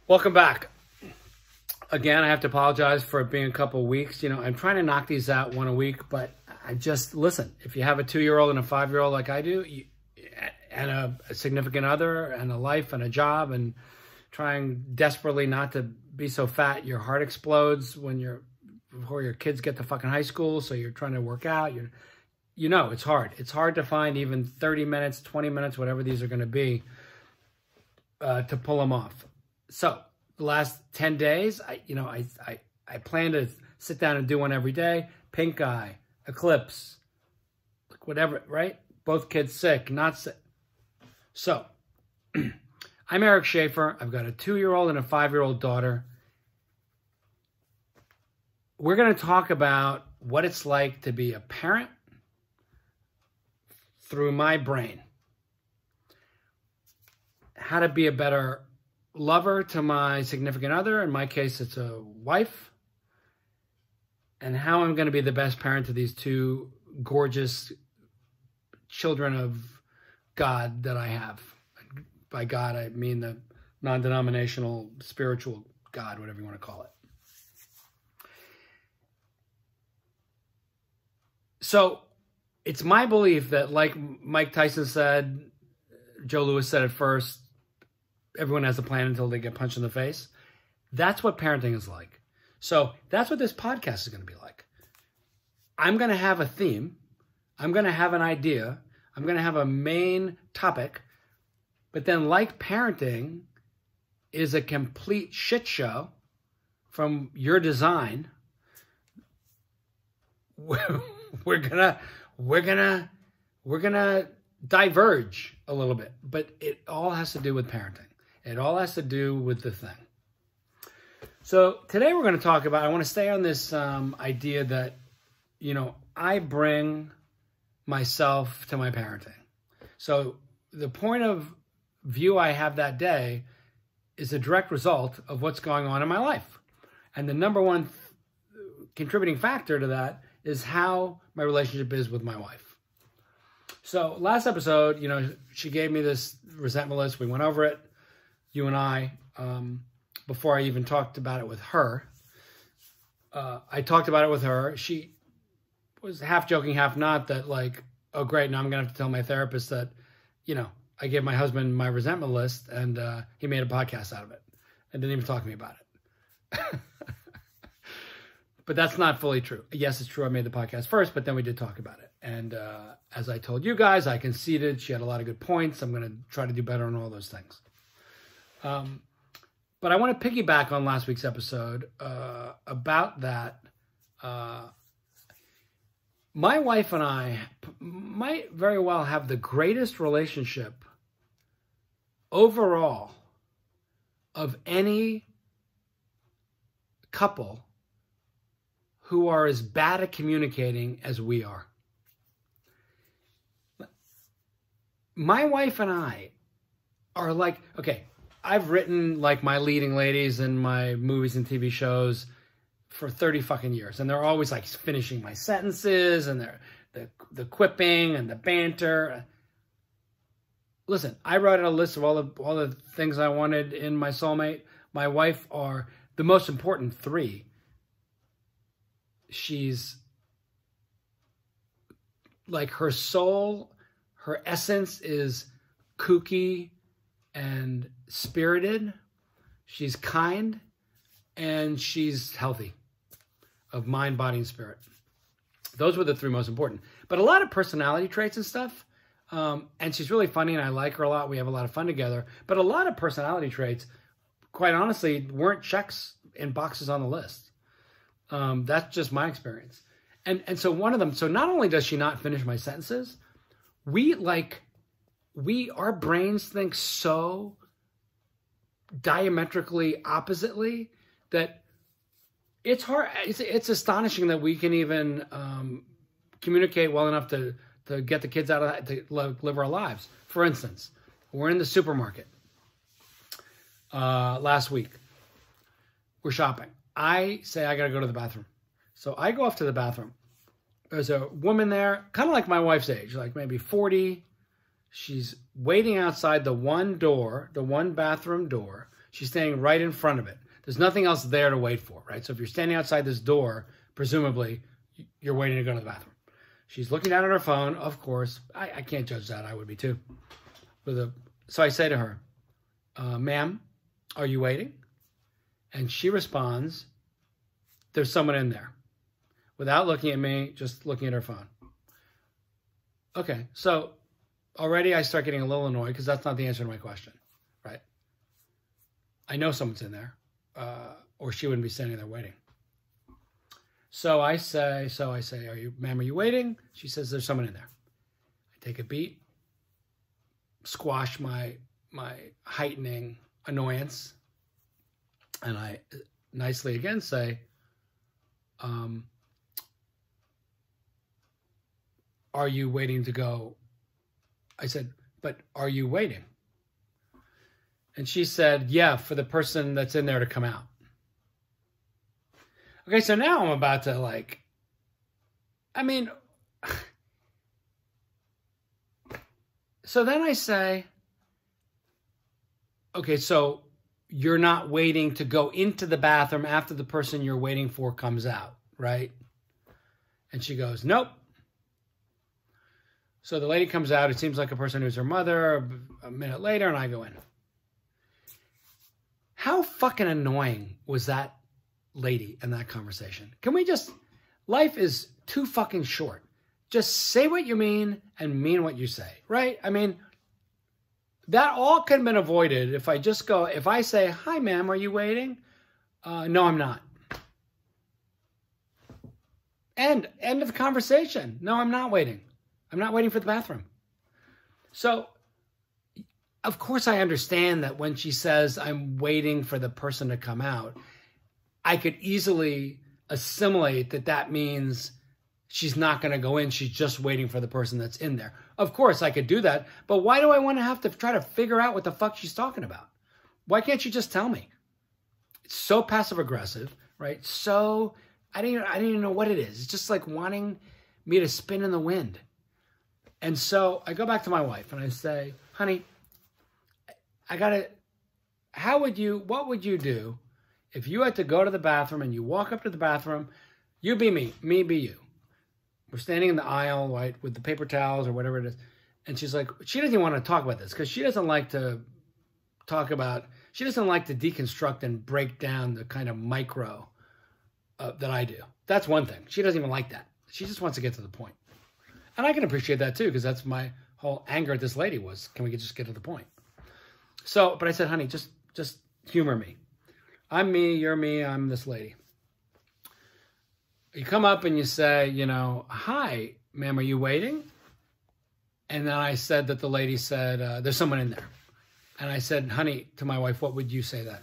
Welcome back. Again, I have to apologize for it being a couple of weeks. I'm trying to knock these out one a week, but listen, if you have a 2-year-old and a 5-year-old like I do, and a significant other and a life and a job and trying desperately not to be so fat, your heart explodes before your kids get to fucking high school. So you're trying to work out. It's hard. It's hard to find even 30 minutes, 20 minutes, whatever these are going to be, to pull them off. So the last 10 days, I plan to sit down and do one every day. Pink eye, eclipse, whatever, right? Both kids sick, not sick. So I'm Eric Schaefer. I've got a 2-year-old and a 5-year-old daughter. We're going to talk about what it's like to be a parent through my brain. How to be a better lover to my significant other. In my case, it's a wife. And how I'm going to be the best parent to these two gorgeous children of God that I have. By God, I mean the non-denominational, spiritual God, whatever you want to call it. So it's my belief that, like Mike Tyson said, Joe Louis said it first, everyone has a plan until they get punched in the face. That's what parenting is like. So that's what this podcast is going to be like. I'm going to have a theme. I'm going to have an idea. I'm going to have a main topic. But then, like parenting is a complete shit show from your design, we're gonna diverge a little bit, but it all has to do with parenting. It all has to do with the thing. So today we're going to talk about, I want to stay on this idea that, I bring myself to my parenting. So the point of view I have that day is a direct result of what's going on in my life. And the number one contributing factor to that is how my relationship is with my wife. So last episode, she gave me this resentment list. We went over it, you and I, before I even talked about it with her. I talked about it with her. She was half joking, half not, that like, oh great, now I'm going to have to tell my therapist that, I gave my husband my resentment list and he made a podcast out of it and didn't even talk to me about it. But that's not fully true. Yes, it's true. I made the podcast first, but then we did talk about it. And as I told you guys, I conceded. She had a lot of good points. I'm going to try to do better on all those things. But I want to piggyback on last week's episode about that. My wife and I might very well have the greatest relationship overall of any couple who are as bad at communicating as we are. My wife and I are like, okay, I've written like my leading ladies in my movies and TV shows for 30 fucking years. And they're always like finishing my sentences and the quipping and the banter. Listen, I wrote a list of all the things I wanted in my soulmate. My wife are the most important three. She's like, her soul, her essence is kooky and spirited. She's kind and she's healthy of mind, body, and spirit. Those were the three most important. But a lot of personality traits and stuff. And she's really funny and I like her a lot. We have a lot of fun together. But a lot of personality traits, quite honestly, weren't checks in boxes on the list. That's just my experience. And so one of them, so not only does she not finish my sentences, our brains think so diametrically oppositely that it's hard. It's astonishing that we can even communicate well enough to get the kids out of that, to live our lives. For instance, we're in the supermarket last week. We're shopping. I say I got to go to the bathroom. So I go off to the bathroom. There's a woman there, kind of like my wife's age, like maybe 40. She's waiting outside the one bathroom door. She's standing right in front of it. There's nothing else there to wait for, right? So if you're standing outside this door, presumably you're waiting to go to the bathroom. She's looking down at her phone, of course. I can't judge that. I would be too. So I say to her, ma'am, are you waiting? And she responds, there's someone in there. Without looking at me, just looking at her phone. Okay, so already I start getting a little annoyed because that's not the answer to my question, right? I know someone's in there, or she wouldn't be standing there waiting. So I say, ma'am, are you waiting? She says, there's someone in there. I take a beat, squash my heightening annoyance, and I nicely again say, are you waiting to go? I said, but are you waiting? And she said, yeah, for the person that's in there to come out. Okay, so now I'm about to so then I say, okay, so you're not waiting to go into the bathroom after the person you're waiting for comes out, right? And she goes, nope. So the lady comes out. It seems like a person who's her mother. A minute later, and I go in. How fucking annoying was that lady in that conversation? Can we just... Life is too fucking short. Just say what you mean and mean what you say, right? I mean, that all could have been avoided if I say, hi, ma'am, are you waiting? No, I'm not. End of the conversation. No, I'm not waiting. I'm not waiting for the bathroom. So, of course, I understand that when she says I'm waiting for the person to come out, I could easily assimilate that means she's not going to go in. She's just waiting for the person that's in there. Of course, I could do that. But why do I want to have to try to figure out what the fuck she's talking about? Why can't you just tell me? It's so passive aggressive, right? So I didn't even know what it is. It's just like wanting me to spin in the wind. And so I go back to my wife and I say, honey, what would you do if you had to go to the bathroom and you walk up to the bathroom, you be me be you. We're standing in the aisle, right, with the paper towels or whatever it is. And she's like, she doesn't even want to talk about this because she doesn't like to deconstruct and break down the kind of micro that I do. That's one thing. She doesn't even like that. She just wants to get to the point. And I can appreciate that too, because that's my whole anger at this lady was, can we just get to the point? So, but I said, honey, just humor me. I'm me, you're me, I'm this lady. You come up and you say, hi, ma'am, are you waiting? And then I said that the lady said, there's someone in there. And I said, honey, to my wife, what would you say then?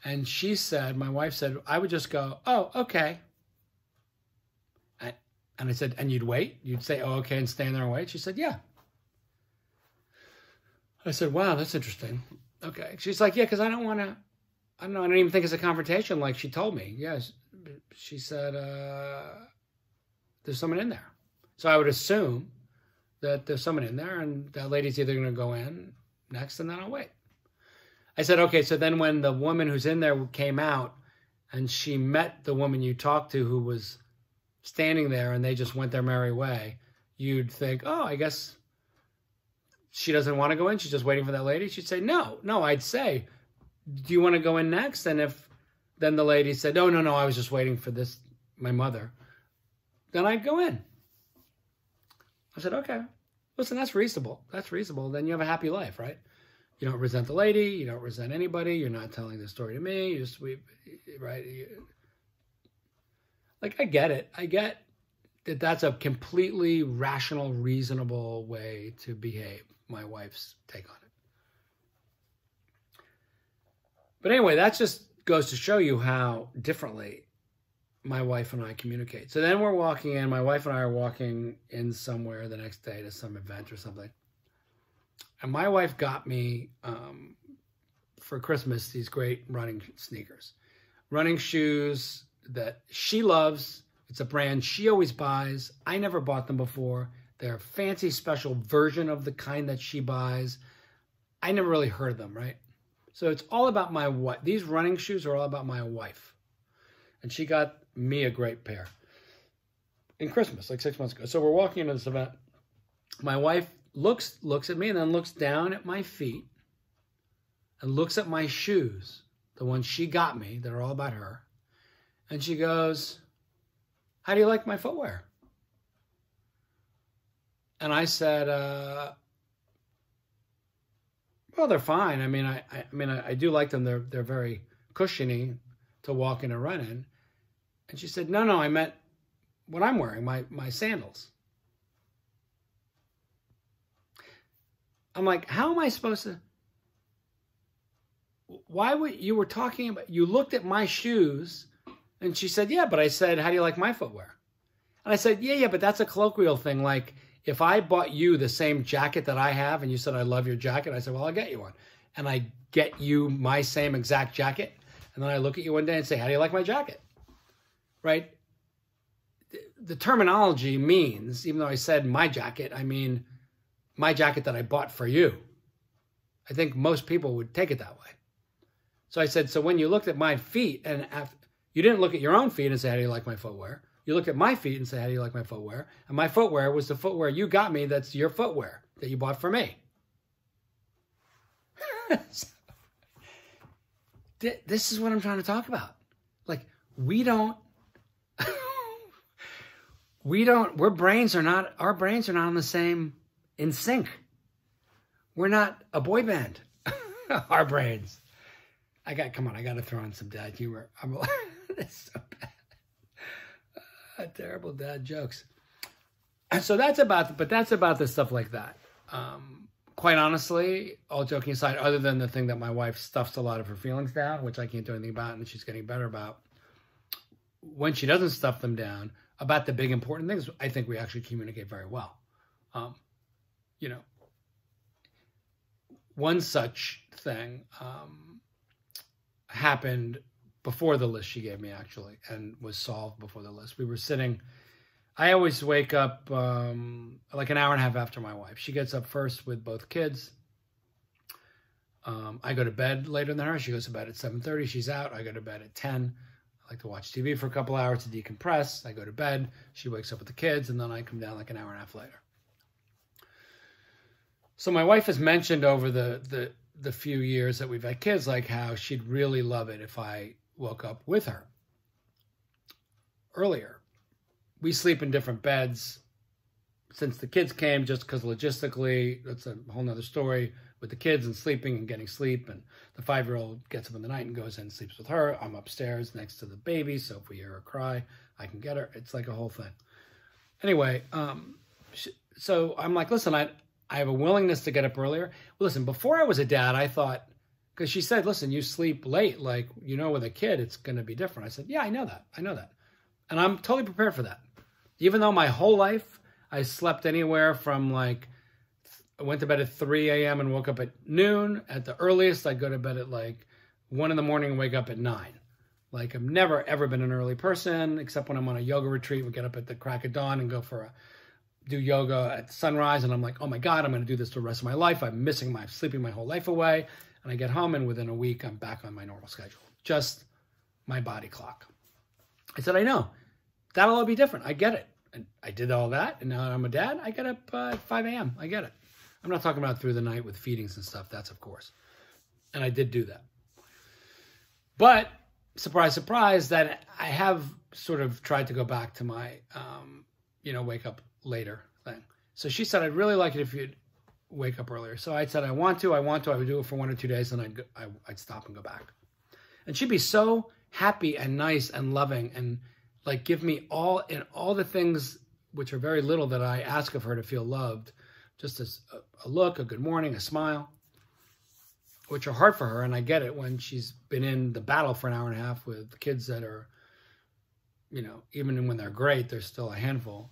And my wife said, I would just go, oh, okay. And I said, and you'd wait? You'd say, oh, okay, and stand there and wait? She said, yeah. I said, wow, that's interesting. Okay. She's like, yeah, because I don't even think it's a confrontation like she told me. Yes. She said, there's someone in there. So I would assume that there's someone in there and that lady's either going to go in next and then I'll wait. I said, okay, so then when the woman who's in there came out and she met the woman you talked to who was standing there and they just went their merry way, you'd think, oh, I guess she doesn't want to go in. She's just waiting for that lady. She'd say, no, I'd say, do you want to go in next? And if then the lady said, oh, no, I was just waiting for my mother, then I'd go in. I said, okay, listen, that's reasonable. That's reasonable. Then you have a happy life, right? You don't resent the lady. You don't resent anybody. You're not telling the story to me. Right? I get it. I get that that's a completely rational, reasonable way to behave. My wife's take on it. But anyway, that just goes to show you how differently my wife and I communicate. So then we're walking in. My wife and I are walking in somewhere the next day to some event or something. And my wife got me, for Christmas, these great running sneakers. Running shoes that she loves. It's a brand she always buys. I never bought them before. They're a fancy special version of the kind that she buys. I never really heard of them, right? So it's all about my wife. These running shoes are all about my wife. And she got me a great pair in Christmas, like 6 months ago. So we're walking into this event. My wife looks at me and then looks down at my feet and looks at my shoes, the ones she got me that are all about her. And she goes, "How do you like my footwear?" And I said, "Well, they're fine. I mean, I do like them. They're very cushiony to walk in and run in." And she said, "No, I meant what I'm wearing, my sandals." I'm like, how am I supposed to? Why would you were talking about? You looked at my shoes, and she said, "Yeah," but I said, "How do you like my footwear?" And I said, "Yeah, but that's a colloquial thing. Like, if I bought you the same jacket that I have and you said, 'I love your jacket,' I said, 'Well, I'll get you one.' And I get you my same exact jacket. And then I look at you one day and say, 'How do you like my jacket?'" Right? The terminology means, even though I said my jacket, I mean my jacket that I bought for you. I think most people would take it that way. So I said, so when you looked at my feet, and you didn't look at your own feet and say, "How do you like my footwear?" You looked at my feet and said, "How do you like my footwear?" And my footwear was the footwear you got me that's your footwear that you bought for me. This is what I'm trying to talk about. Like, our brains are not on the same, in sync. We're not a boy band. Our brains. Come on, I got to throw in some dad humor. It's so bad. Terrible dad jokes. So that's about the stuff like that. Quite honestly, all joking aside, other than the thing that my wife stuffs a lot of her feelings down, which I can't do anything about, and she's getting better about, when she doesn't stuff them down, about the big important things, I think we actually communicate very well. One such thing happened before the list she gave me, actually, and was solved before the list. We were sitting. I always wake up like an hour and a half after my wife. She gets up first with both kids. I go to bed later than her. She goes to bed at 7:30. She's out. I go to bed at 10. I like to watch TV for a couple hours to decompress. I go to bed. She wakes up with the kids, and then I come down like an hour and a half later. So my wife has mentioned over the few years that we've had kids, like how she'd really love it if I woke up with her earlier. We sleep in different beds since the kids came, just because logistically, that's a whole nother story with the kids and sleeping and getting sleep. And the 5-year-old gets up in the night and goes in and sleeps with her. I'm upstairs next to the baby, so if we hear her cry, I can get her. It's like a whole thing. Anyway, so I'm like, listen, I have a willingness to get up earlier. Well, listen, before I was a dad, I thought, because she said, listen, you sleep late, like, with a kid, it's going to be different. I said, yeah, I know that. And I'm totally prepared for that. Even though my whole life, I slept anywhere from like, I went to bed at 3 a.m. and woke up at noon. At the earliest, I'd go to bed at like 1 in the morning and wake up at 9. Like, I've never, ever been an early person, except when I'm on a yoga retreat. We get up at the crack of dawn and go do yoga at sunrise. And I'm like, oh my God, I'm going to do this the rest of my life. I'm sleeping my whole life away. And I get home, and within a week, I'm back on my normal schedule. Just my body clock. I said, I know. That'll all be different. I get it. And I did all that, and now that I'm a dad, I get up at 5 a.m. I get it. I'm not talking about through the night with feedings and stuff. That's of course. And I did do that. But, surprise, surprise, that I have sort of tried to go back to my, wake up later thing. So she said, I'd really like it if you'd wake up earlier. So I said, I want to. I would do it for 1 or 2 days, and I'd stop and go back. And she'd be so happy and nice and loving and like give me all the things, which are very little, that I ask of her to feel loved. Just as a look, a good morning, a smile, which are hard for her. And I get it when she's been in the battle for an hour and a half with kids that are, even when they're great, they're still a handful.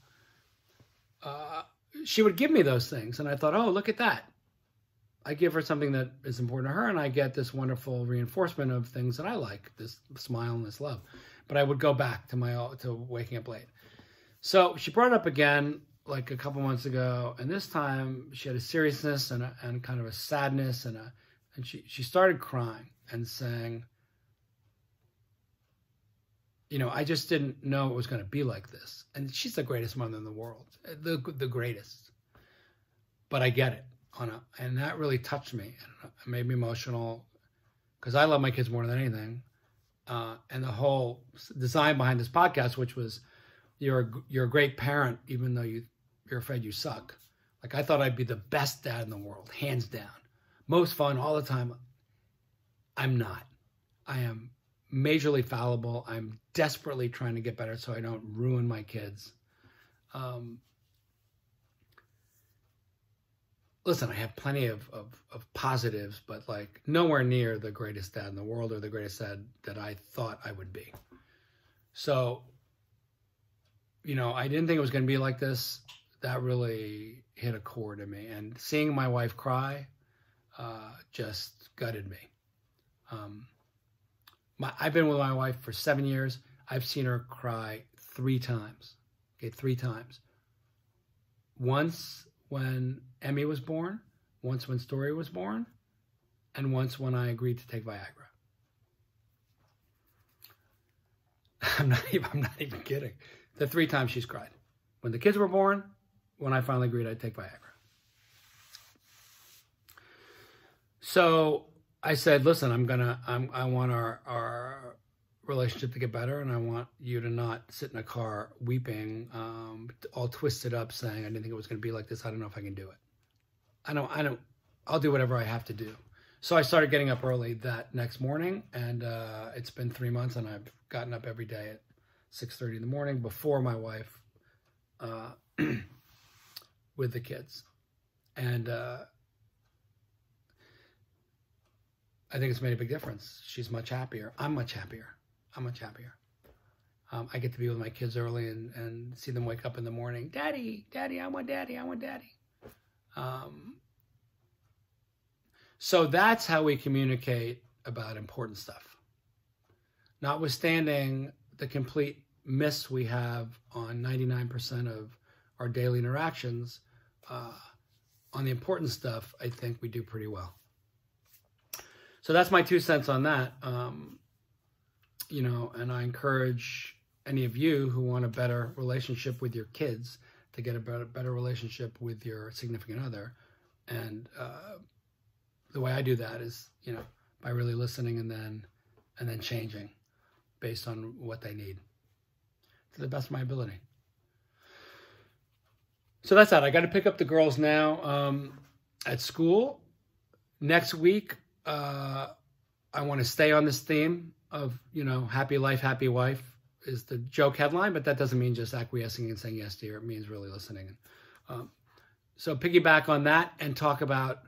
She would give me those things. And I thought, oh, look at that. I give her something that is important to her, and I get this wonderful reinforcement of things that I like, this smile and this love. But I would go back to waking up late. So she brought it up again like a couple months ago, and this time she had a seriousness and kind of a sadness and And she started crying and saying, you know, I just didn't know it was going to be like this. And she's the greatest mother in the world, the greatest. But I get it. And that really touched me. And it made me emotional because I love my kids more than anything. And the whole design behind this podcast, which was you're a great parent, even though you're afraid you suck. Like, I thought I'd be the best dad in the world, hands down. Most fun all the time. I'm not. I am majorly fallible. I'm desperately trying to get better so I don't ruin my kids. Listen, I have plenty of positives, but like nowhere near the greatest dad in the world or the greatest dad that I thought I would be. So, you know, I didn't think it was going to be like this. That really hit a chord in me. And seeing my wife cry just gutted me. I've been with my wife for 7 years. I've seen her cry 3 times. Okay, 3 times. Once when Emmy was born, once when Story was born, and once when I agreed to take Viagra. I'm not even kidding. The 3 times she's cried. When the kids were born, when I finally agreed I'd take Viagra. So I said, listen, I want our relationship to get better, and I want you to not sit in a car weeping, all twisted up, saying, I didn't think it was going to be like this. I don't know if I can do it. I'll do whatever I have to do. So I started getting up early that next morning, and it's been 3 months, and I've gotten up every day at 6:30 in the morning before my wife with the kids. And I think it's made a big difference. She's much happier. I'm much happier. I get to be with my kids early and see them wake up in the morning. Daddy, Daddy, I want Daddy, I want Daddy. So that's how we communicate about important stuff. Notwithstanding the complete miss we have on 99% of our daily interactions, on the important stuff, I think we do pretty well. So that's my 2 cents on that. You know, and I encourage any of you who want a better relationship with your kids to get a better relationship with your significant other. And the way I do that is, you know, by really listening and then changing based on what they need to the best of my ability. So that's that. I got to pick up the girls now at school. Next week, I want to stay on this theme of, you know, happy life, happy wife is the joke headline, but that doesn't mean just acquiescing and saying yes to her. It means really listening. So piggyback on that and talk about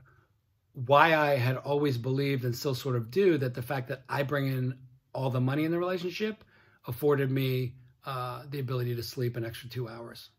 why I had always believed and still sort of do that the fact that I bring in all the money in the relationship afforded me the ability to sleep an extra 2 hours.